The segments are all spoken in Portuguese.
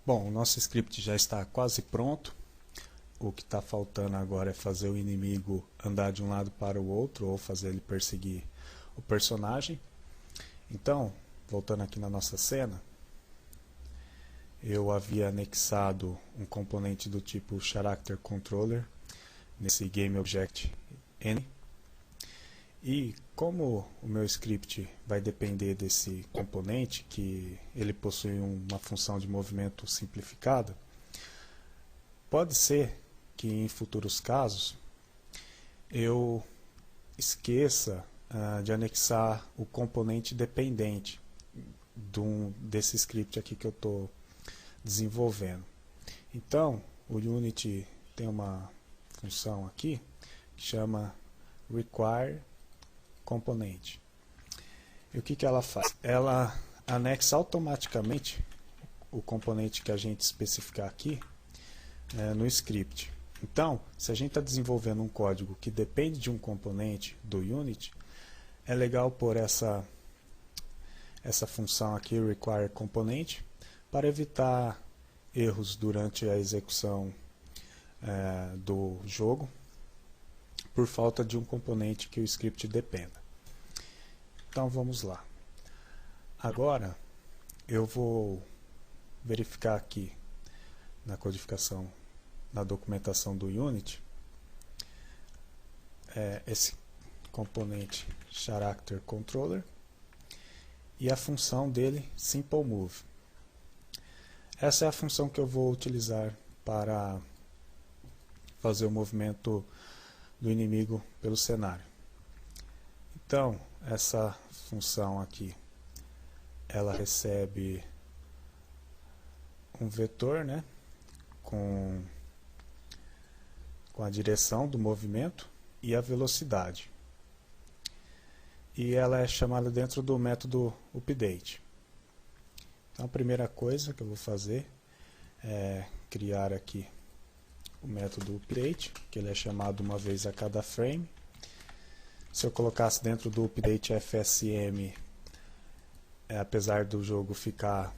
Bom, o nosso script já está quase pronto. O que está faltando agora é fazer o inimigo andar de um lado para o outro ou fazer ele perseguir o personagem. Então, voltando aqui na nossa cena, eu havia anexado um componente do tipo Character Controller nesse GameObject-N. E como o meu script vai depender desse componente, que ele possui uma função de movimento simplificada, pode ser que em futuros casos eu esqueça de anexar o componente dependente desse script aqui que eu estou desenvolvendo. Então, o Unity tem uma função aqui que chama require componente. E o que ela faz? Ela anexa automaticamente o componente que a gente especificar aqui no script. Então, se a gente está desenvolvendo um código que depende de um componente do Unity, é legal pôr essa função aqui, require component, para evitar erros durante a execução do jogo, por falta de um componente que o script dependa. Então vamos lá. Agora eu vou verificar aqui na codificação, na documentação do Unity, esse componente Character Controller e a função dele SimpleMove. Essa é a função que eu vou utilizar para fazer o movimento do inimigo pelo cenário. Então, essa função aqui, ela recebe um vetor, né, com a direção do movimento e a velocidade. E ela é chamada dentro do método update. Então a primeira coisa que eu vou fazer é criar aqui o método update, que ele é chamado uma vez a cada frame. Se eu colocasse dentro do update FSM, apesar do jogo ficar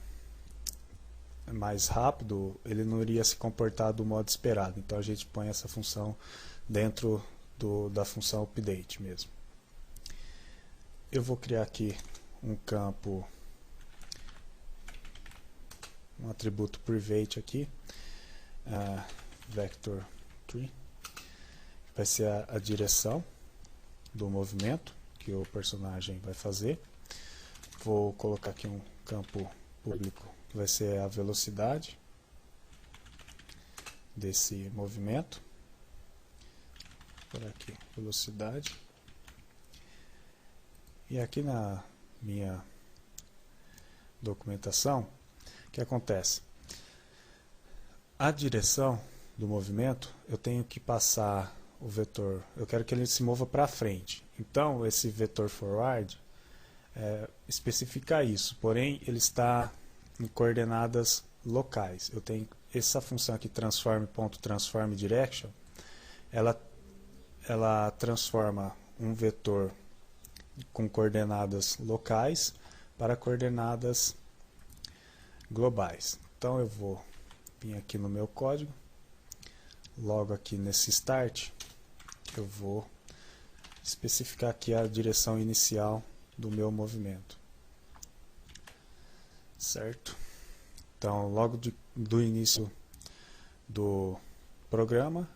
mais rápido, ele não iria se comportar do modo esperado. Então a gente põe essa função dentro da função update mesmo. Eu vou criar aqui um campo, um atributo private aqui, vector3, vai ser a direção do movimento que o personagem vai fazer. Vou colocar aqui um campo público que vai ser a velocidade desse movimento. Por aqui, velocidade. E aqui na minha documentação, o que acontece? A direção do movimento, eu tenho que passar o vetor, eu quero que ele se mova para frente. Então, esse vetor forward especifica isso, porém ele está em coordenadas locais. Eu tenho essa função aqui, transform.transformDirection, ela transforma um vetor com coordenadas locais para coordenadas globais. Então eu vou vir aqui no meu código, logo aqui nesse start, eu vou especificar aqui a direção inicial do meu movimento. Certo? Então, logo do início do programa,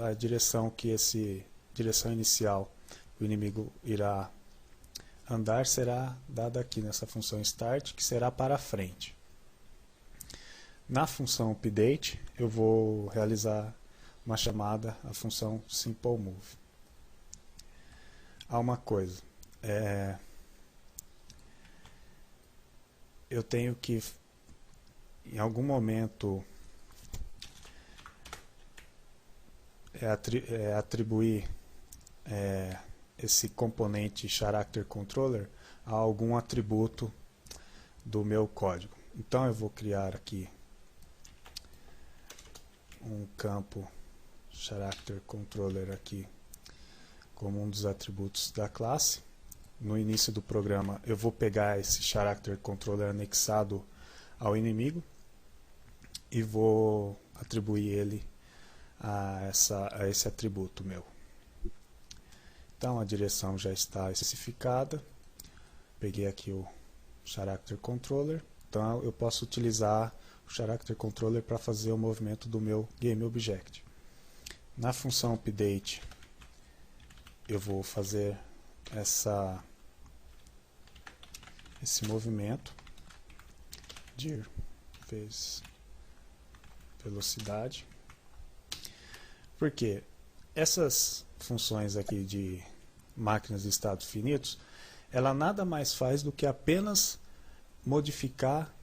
a direção inicial o inimigo irá andar será dada aqui nessa função start, que será para frente. Na função update, eu vou realizar uma chamada à função SimpleMove. Há uma coisa, eu tenho que, em algum momento, atribuir esse componente Character Controller a algum atributo do meu código. Então eu vou criar aqui um campo Character Controller aqui como um dos atributos da classe. No início do programa eu vou pegar esse Character Controller anexado ao inimigo e vou atribuir ele a esse atributo meu. Então a direção já está especificada. Peguei aqui o Character Controller. Então eu posso utilizar o Character Controller para fazer o movimento do meu GameObject. Na função Update eu vou fazer esse movimento dir vezes velocidade. Porque essas funções aqui de máquinas de estados finitos, ela nada mais faz do que apenas modificar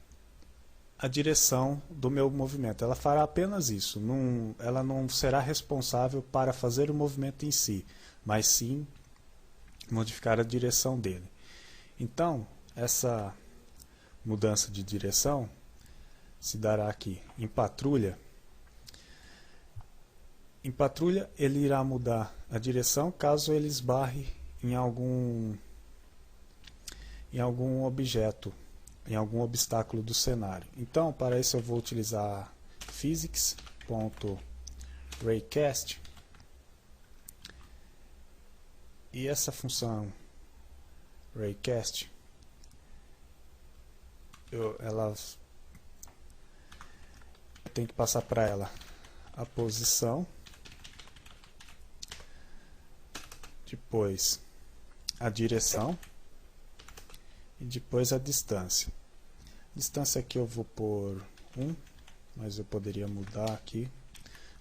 a direção do meu movimento. Ela fará apenas isso. Ela não será responsável para fazer o movimento em si, mas sim modificar a direção dele. Então, essa mudança de direção se dará aqui em patrulha. Em patrulha, ele irá mudar a direção caso ele esbarre em algum objeto, em algum obstáculo do cenário. Então, para isso eu vou utilizar physics.raycast, e essa função raycast, ela tem que passar para ela a posição, depois a direção e depois a distância. Distância aqui eu vou pôr 1, mas eu poderia mudar aqui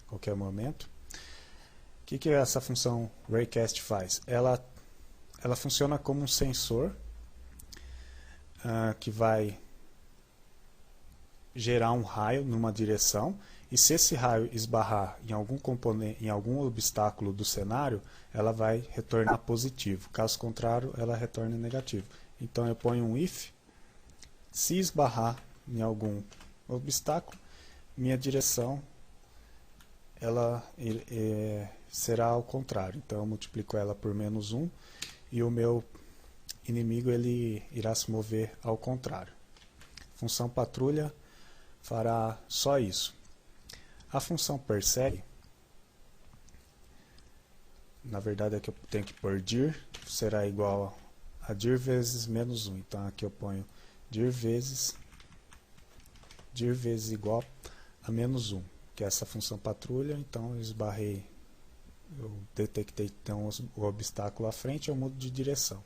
a qualquer momento. O que essa função raycast faz? Ela funciona como um sensor que vai gerar um raio numa direção, e se esse raio esbarrar em algum componente, em algum obstáculo do cenário, ela vai retornar positivo. Caso contrário, ela retorna negativo. Então eu ponho um if, se esbarrar em algum obstáculo, minha direção será ao contrário. Então eu multiplico ela por -1 e o meu inimigo ele irá se mover ao contrário. Função patrulha fará só isso. A função persegue, na verdade aqui eu tenho que pôr dir, será igual a dir vezes -1. Então aqui eu ponho dir vezes igual a -1, que é essa função patrulha. Então eu esbarrei, eu detectei então o obstáculo à frente, eu mudo de direção.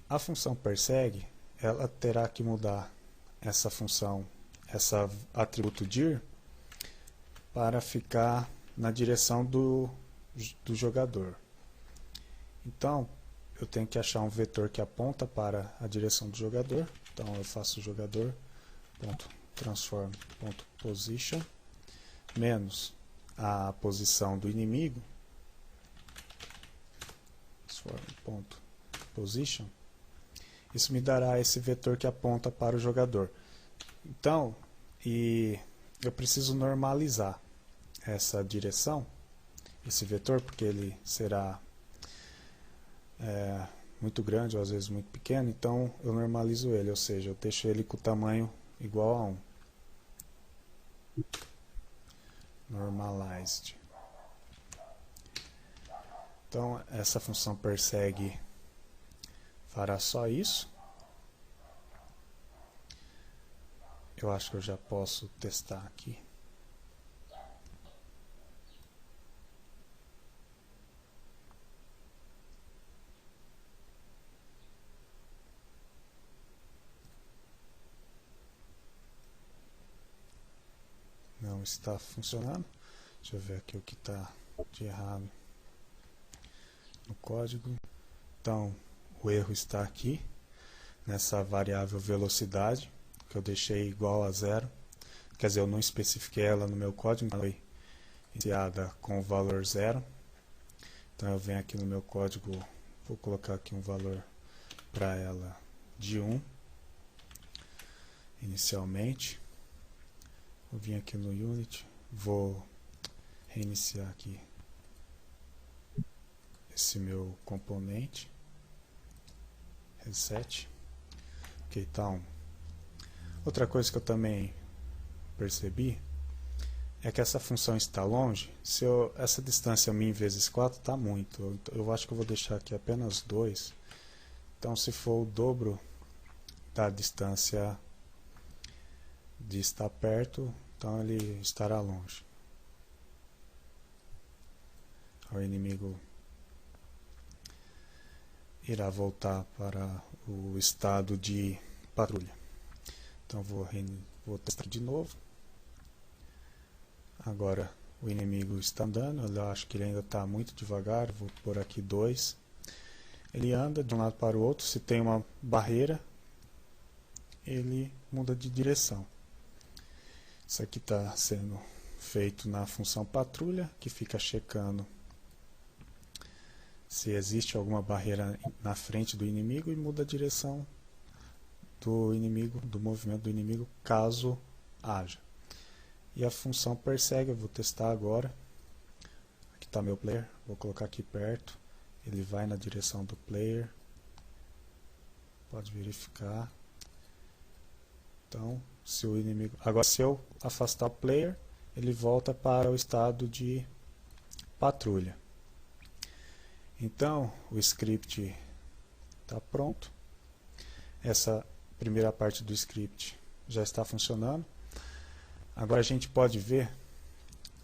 A função persegue, ela terá que mudar essa função, esse atributo dir, para ficar na direção do jogador. Então eu tenho que achar um vetor que aponta para a direção do jogador. Então eu faço jogador.transform.position menos a posição do inimigo, transform.position. Isso me dará esse vetor que aponta para o jogador. Então, eu preciso normalizar essa direção, esse vetor, porque ele será muito grande ou às vezes muito pequeno. Então eu normalizo ele, ou seja, eu deixo ele com o tamanho igual a 1. Normalized. Então essa função persegue fará só isso. Eu acho que eu já posso testar aqui. Não está funcionando. Deixa eu ver aqui o que está de errado no código. Então o erro está aqui nessa variável velocidade, que eu deixei igual a 0. Quer dizer, eu não especifiquei ela no meu código, ela foi iniciada com o valor 0. Então eu venho aqui no meu código, vou colocar aqui um valor para ela de 1 inicialmente. Eu vim aqui no Unity, vou reiniciar aqui esse meu componente, reset. Ok, então outra coisa que eu também percebi é que essa função está longe. Essa distância min vezes 4 está muito. Eu acho que eu vou deixar aqui apenas 2. Então, se for o dobro da distância de estar perto, então ele estará longe. O inimigo irá voltar para o estado de patrulha. Então vou testar de novo. Agora o inimigo está andando, eu acho que ele ainda está muito devagar, vou pôr aqui 2. Ele anda de um lado para o outro, se tem uma barreira, ele muda de direção. Isso aqui está sendo feito na função patrulha, que fica checando se existe alguma barreira na frente do inimigo e muda a direção do inimigo, do movimento do inimigo, caso haja. E a função persegue, eu vou testar agora. Aqui está meu player, vou colocar aqui perto. Ele vai na direção do player. Pode verificar. Então, se o inimigo... Agora, se eu afastar o player, ele volta para o estado de patrulha. Então, o script está pronto. Essa primeira parte do script já está funcionando. Agora a gente pode ver,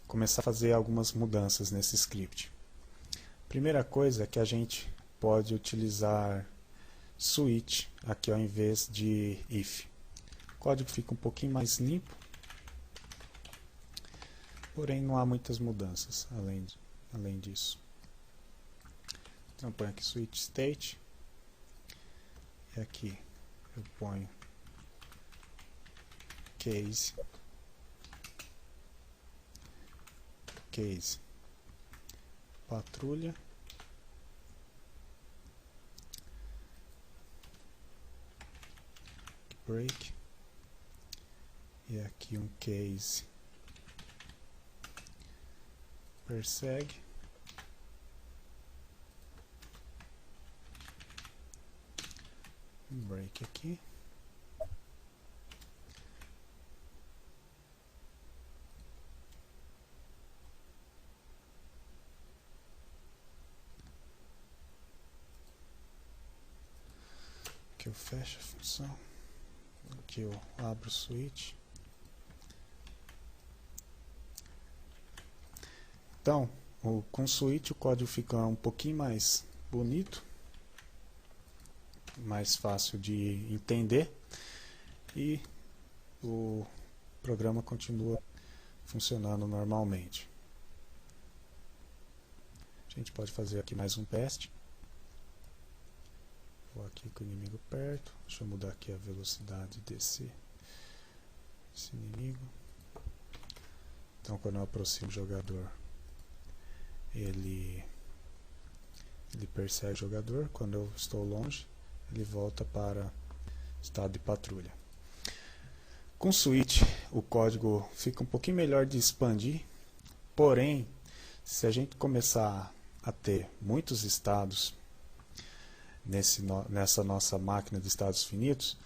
começar a fazer algumas mudanças nesse script. Primeira coisa é que a gente pode utilizar switch aqui ao invés de if. O código fica um pouquinho mais limpo, porém não há muitas mudanças além disso. Então eu ponho aqui switch state e aqui eu ponho case patrulha break e aqui um case persegue. Break aqui. Aqui eu fecho a função. Aqui eu abro o switch. Então, com o switch o código fica um pouquinho mais bonito, mais fácil de entender e o programa continua funcionando normalmente. A gente pode fazer aqui mais um teste. Vou aqui com o inimigo perto. Deixa eu mudar aqui a velocidade desse inimigo. Então, quando eu aproximo o jogador, ele persegue o jogador. Quando eu estou longe, ele volta para estado de patrulha. Com switch, o código fica um pouquinho melhor de expandir, porém, se a gente começar a ter muitos estados nessa nossa máquina de estados finitos,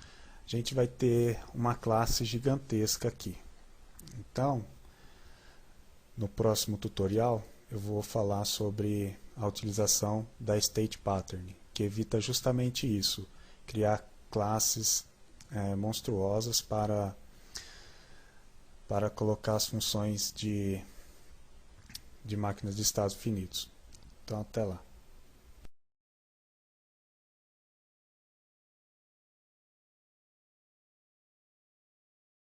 a gente vai ter uma classe gigantesca aqui. Então, no próximo tutorial, eu vou falar sobre a utilização da state pattern, que evita justamente isso, criar classes monstruosas para colocar as funções de máquinas de estados finitos. Então, até lá.